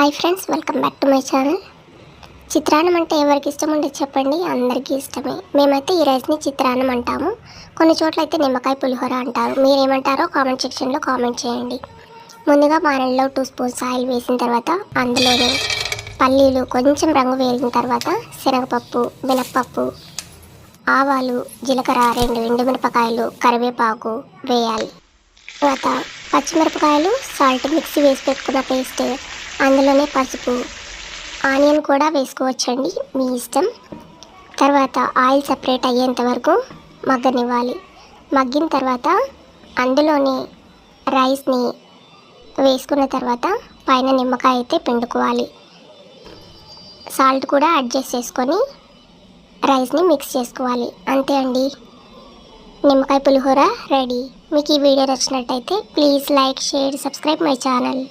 Hi friends, welcome back to my channel. చిత్రాన్నం అంటే ఎవరికి ఇష్టం ఉండదు చెప్పండి? అందరికీ ఇష్టమే. మేమైతే ఈ రైస్ని చిత్రాన్నం అంటాము. కొన్ని చోట్ల అయితే నిమ్మకాయ పులిహోర అంటారు. మీరేమంటారో కామెంట్ సెక్షన్లో కామెంట్ చేయండి. ముందుగా పానెల్లో 2 స్పూన్స్ ఆయిల్ వేసిన తర్వాత అందులోనే పల్లీలు కొంచెం రంగు వేగిన తర్వాత శనగపప్పు, మినప్పప్పు, ఆవాలు, జీలకర్ర, 2 ఎండుమిరపకాయలు, కరివేపాకు వేయాలి. తర్వాత పచ్చిమిరపకాయలు, సాల్ట్, మిక్సీ వేసి పెట్టుకున్న పేస్ట్, అందులోనే పసుపు, ఆనియన్ కూడా వేసుకోవచ్చండి, మీ ఇష్టం. తర్వాత ఆయిల్ సపరేట్ అయ్యేంత వరకు మగ్గనివ్వాలి. మగ్గిన తర్వాత అందులోనే రైస్ని వేసుకున్న తర్వాత పైన నిమ్మకాయ అయితే పిండుకోవాలి. సాల్ట్ కూడా అడ్జస్ట్ చేసుకొని రైస్ని మిక్స్ చేసుకోవాలి. అంతే అండి, నిమ్మకాయ పులిహోర రెడీ. మీకు ఈ వీడియో నచ్చినట్టయితే please like, share, subscribe my channel.